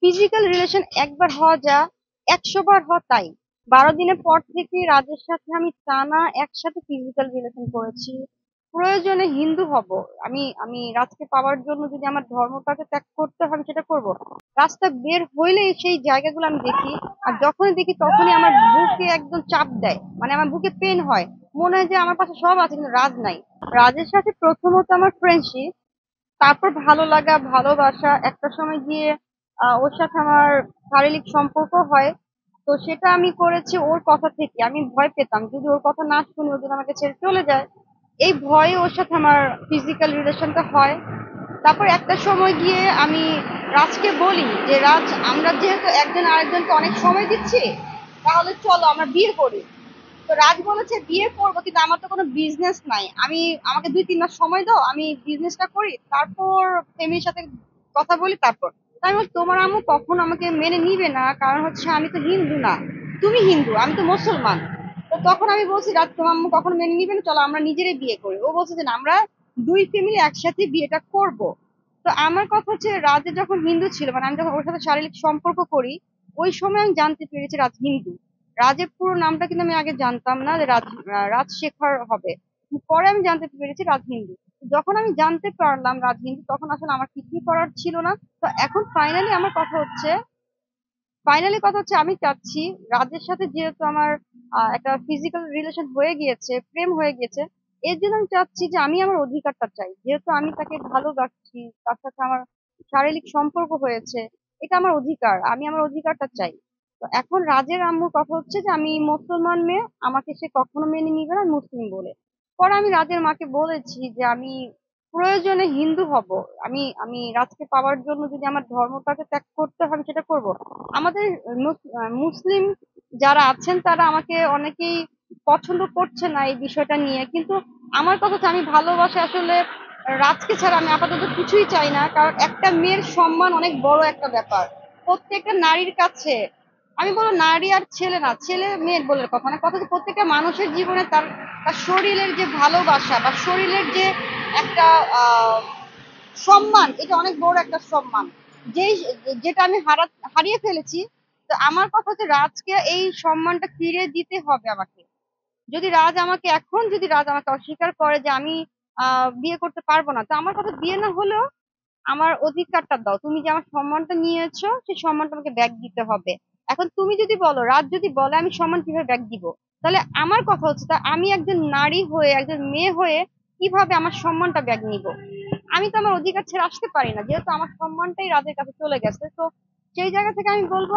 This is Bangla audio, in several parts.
ফিজিক্যাল রিলেশন একবার হওয়া যা 100 বার হওয়া তাই। 12 দিনের পর থেকে রাজের সাথে আমি টানা একসাথে ফিজিক্যাল রিলেশন করেছি। প্রয়োজনে হিন্দু হব। আমি আমি রাজকে পাওয়ার জন্য যদি আমার ধর্মটাকে ত্যাগ করতে হয় আমি সেটা করব। রাস্তা বের হইলেই সেই জায়গাগুলো আমি দেখি। আর যখনই দেখি তখনই আমার বুকে একদম চাপ দেয়, মানে আমার বুকে পেন হয়। মনে হয় যে আমার পাশে সব আছে কিন্তু রাজ নাই। রাজের সাথে প্রথমত আমার ফ্রেন্ডশিপ, তারপর ভালো লাগা, ভালোবাসা, একটা সময় গিয়ে ওর সাথে আমার শারীরিক সম্পর্ক হয়। তো সেটা আমি করেছি ওর কথা থেকে। আমি ভয় পেতাম যদি ওর কথা না শুনি ও যদি আমাকে ছেড়ে চলে যায়। এই ভয়ে ওর সাথে আমার ফিজিক্যাল রিলেশনটা হয়। তারপর একটা সময় গিয়ে আমি রাজকে বলি যে রাজ, আমরা যেহেতু একজন আরেকজনকে অনেক সময় দিচ্ছি, তাহলে চলো আমরা বিয়ে করি। তো রাজ বলেছে বিয়ে করবো কিন্তু আমার তো কোনো বিজনেস নাই, আমাকে 2-3 মাস সময় দাও, আমি বিজনেসটা করি, তারপর ফ্যামিলির সাথে কথা বলি। তারপর তাই আমি বলছি, তোমার আম্মু কখনো আমাকে মেনে নিবে না, কারণ হচ্ছে আমি তো হিন্দু না, তুমি হিন্দু, আমি তো মুসলমান। তো তখন আমি বলছি রাজ, তোমার আম্মু কখনো মেনে নিবে না, চলো আমরা নিজেরাই বিয়ে করি। ও বলছে যে না, আমরা দুই ফ্যামিলি একসাথে বিয়েটা করব। তো আমার কথা হচ্ছে রাজে যখন হিন্দু ছিল, মানে আমি যখন ওর সাথে শারীরিক সম্পর্ক করি, ওই সময় আমি জানতে পেরেছি রাজ হিন্দু। রাজের পুরো নামটা কিন্তু আমি আগে জানতাম না, যে রাজশেখর হবে। পরে আমি জানতে পেরেছি রাজ হিন্দু। যখন আমি জানতে পারলাম রাজ হিন্দু, তখন আসলে আমার কিছুই করার ছিল না। তো এখন ফাইনালি কথা হচ্ছে আমি চাচ্ছি রাজের সাথে, যেহেতু আমার একটা ফিজিক্যাল রিলেশন হয়ে গিয়েছে, প্রেম হয়ে গিয়েছে, এর জন্য আমি চাচ্ছি যে আমি আমার অধিকারটা চাই। যেহেতু আমি তাকে ভালোবাসছি, তার সাথে আমার শারীরিক সম্পর্ক হয়েছে, এটা আমার অধিকার, আমি আমার অধিকারটা চাই। তো এখন রাজের আম্মুর কথা হচ্ছে যে আমি মুসলমান মেয়ে, আমাকে সে কখনো মেনে নিবে না মুসলিম বলে। পরে আমি রাজের মাকে বলেছি যে আমি প্রয়োজনে হিন্দু হব। আমি রাজকে পাওয়ার জন্য যদি আমার ধর্মটাকে ত্যাগ করতে হয় আমি সেটা করব। আমাদের মুসলিম যারা আছেন তারা আমাকে অনেকেই পছন্দ করছে না এই বিষয়টা নিয়ে, কিন্তু আমার কথা হচ্ছে আমি ভালোবাসি আসলে রাজকে ছাড়া আমি আপাতত কিছুই চাই না, কারণ একটা মেয়ের সম্মান অনেক বড় একটা ব্যাপার প্রত্যেকটা নারীর কাছে। আমি বলবো নারী আর ছেলে না, ছেলে মেয়ের বলে কথা না, কথা হচ্ছে প্রত্যেকটা মানুষের জীবনে তার তার শরীরের যে ভালোবাসা বা শরীরের যে একটা আহ সম্মান, এটা অনেক বড় একটা সম্মান, যেই যেটা আমি হারিয়ে ফেলেছি। তো আমার কথা হচ্ছে রাজকে এই সম্মানটা ফিরে দিতে হবে আমাকে। যদি রাজ আমাকে অস্বীকার করে যে আমি বিয়ে করতে পারবো না, তো আমার কথা বিয়ে না হলেও আমার অধিকারটা দাও। তুমি যে আমার সম্মানটা নিয়েছো সেই সম্মানটা আমাকে ব্যাক দিতে হবে। এখন তুমি যদি বলো, রাজ যদি বলে আমি সম্মান কিভাবে ব্যাক দিব, তাহলে আমার কথা হচ্ছে তা আমি একজন নারী হয়ে, একজন মেয়ে হয়ে কিভাবে আমার সম্মানটা ব্যাক নিব? আমি তো আমার অধিকার ছেড়ে আসতে পারি না, যেহেতু আমার সম্মানটাই রাজের কাছে চলে গেছে। তো সেই জায়গা থেকে আমি বলবো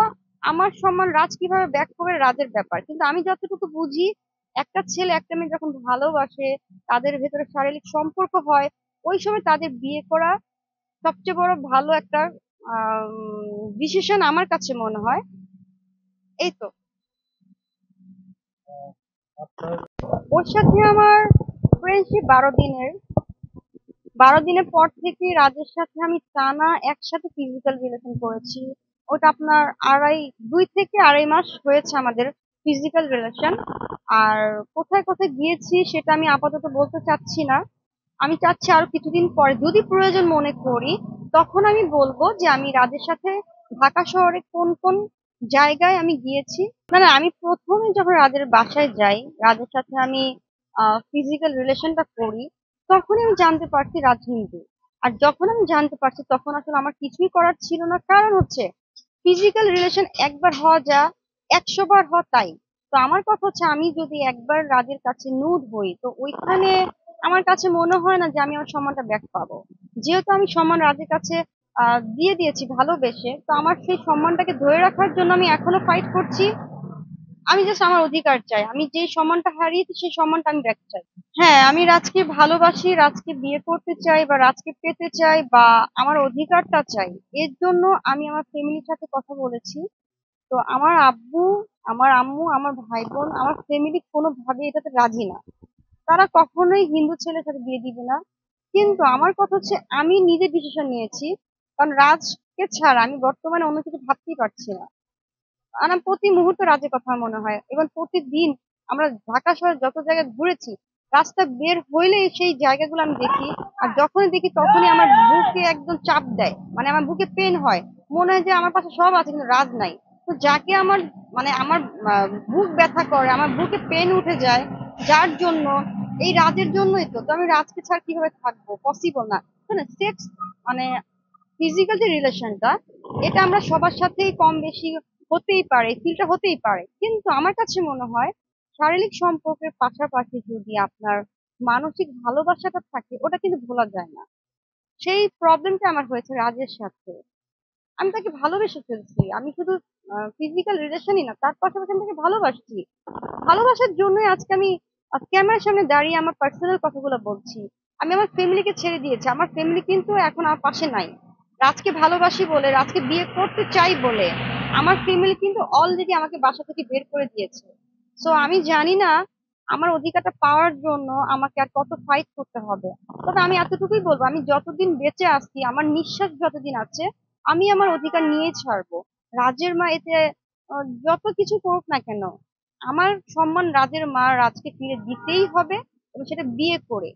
আমার সম্মান রাজ কিভাবে ব্যাক করবে রাজের ব্যাপার, কিন্তু আমি যতটুকু বুঝি একটা ছেলে একটা মেয়ে যখন ভালোবাসে, তাদের ভেতরে শারীরিক সম্পর্ক হয়, ওই সময় তাদের বিয়ে করা সবচেয়ে বড় ভালো একটা ডিসিশন আমার কাছে মনে হয়। এই তো। ওর সাথে আমার ফ্রেন্ডশিপ 12 দিনের। 12 দিনের পর থেকে রাজের সাথে আমি টানা একসাথে ফিজিক্যাল রিলেশন করেছি। ওটা আপনার 2 থেকে 2.5 মাস হয়েছে আমাদের ফিজিক্যাল রিলেশন। আর কোথায় কোথায় গিয়েছি সেটা আমি আপাতত বলতে চাচ্ছি না। আমি চাচ্ছি আরো কিছুদিন পরে যদি প্রয়োজন মনে করি, তখন আমি বলবো যে আমি রাজের সাথে ঢাকা শহরে কোন কোন জায়গায় আমি গিয়েছি। না না, আমি প্রথমে যখন রাজের বাসায় যাই, রাজের সাথে আমি ফিজিক্যাল রিলেশনটা করি, তখনই আমি জানতে পারছি রাজ হিন্দু। আর যখন আমি জানতে পারছি তখন আসলে আমার কিছুই করার ছিল না, কারণ হচ্ছে ফিজিক্যাল রিলেশন একবার হওয়া যা 100 বার হওয়া তাই। তো আমার কথা হচ্ছে আমি যদি একবার রাজের কাছে নুড হই, তো ওইখানে আমার কাছে মনে হয় না যে আমি আমার সম্মানটা ব্যাক পাবো। যেহেতু আমি সম্মান রাজের কাছে দিয়ে দিয়েছি ভালোবেসে, তো আমার সেই সম্মানটাকে ধরে রাখার জন্য আমি এখনো ফাইট করছি। আমি জাস্ট আমার অধিকার চাই, আমি যে সম্মানটা হারিয়েছি সেই সম্মানটা আমি ব্যাক চাই। হ্যাঁ, আমি রাজকে ভালোবাসি, রাজকে বিয়ে করতে চাই বা রাজকে পেতে চাই বা আমার অধিকারটা চাই। এর জন্য আমি আমার ফ্যামিলির সাথে কথা বলেছি। তো আমার আব্বু, আমার আম্মু, আমার ভাই বোন, আমার ফ্যামিলি কোনোভাবে এটাতে রাজি না। তারা কখনোই হিন্দু ছেলের সাথে বিয়ে দিবে না। কিন্তু আমার কথা হচ্ছে আমি নিজে ডিসিশন নিয়েছি, কারণ রাজকে ছাড়া আমি বর্তমানে অন্য কিছু ভাবতেই পারছি না। আমার প্রতি মুহূর্তে রাজের কথা মনে হয় এবং প্রতিদিন আমরা ঢাকা শহরে যত জায়গায় ঘুরেছি, রাস্তা বের হইলেই সেই জায়গাগুলো আমি দেখি। আর যখনই দেখি তখনই আমার বুকে একদম চাপ দেয়, মানে আমার বুকে পেন হয়। মনে হয় যে আমার পাশে সব আছে কিন্তু রাজ নাই। তো যাকে আমার মানে আমার বুক ব্যথা করে, আমার বুকে পেন উঠে যায়, যার জন্য, এই রাজের জন্যই তো। তো আমি রাজকে ছাড়া কিভাবে থাকবো? পসিবল না। সেক্স মানে ফিজিক্যাল যে রিলেশনটা, এটা আমরা সবার সাথেই কম বেশি হতেই পারে, ফিলটা হতেই পারে, কিন্তু আমার কাছে মনে হয় শারীরিক সম্পর্কের পাশাপাশি যদি আপনার মানসিক ভালোবাসাটা থাকে, ওটা কিন্তু ভোলা যায় না। সেই প্রবলেমটা আমার হয়েছে রাজের সাথে। আমি তাকে ভালোবেসে ফেলছি। আমি শুধু ফিজিক্যাল রিলেশনই না, তার পাশাপাশি আমি তাকে ভালোবাসছি। ভালোবাসার জন্যই আজকে আমি ক্যামেরার সামনে দাঁড়িয়ে আমার পার্সোনাল কথাগুলো বলছি। আমি আমার ফ্যামিলিকে ছেড়ে দিয়েছি, আমার ফ্যামিলি কিন্তু এখন আমার পাশে নাই। রাজকে ভালোবাসি বলে, রাজকে বিয়ে করতে চাই বলে আমার ফ্যামিলি কিন্তু অলরেডি আমাকে বাসা থেকে বের করে দিয়েছে। সো আমি জানি না আমার অধিকারটা পাওয়ার জন্য আমাকে আর কত ফাইট করতে হবে। তবে আমি এতটুকুই বলবো, আমি যতদিন বেঁচে আছি, আমার নিঃশ্বাস যতদিন আছে, আমি আমার অধিকার নিয়ে ছাড়বো। রাজের মা এতে যত কিছু করুক না কেন, আমার সম্মান রাজের মা রাজকে ফিরে দিতেই হবে, এবং সেটা বিয়ে করে।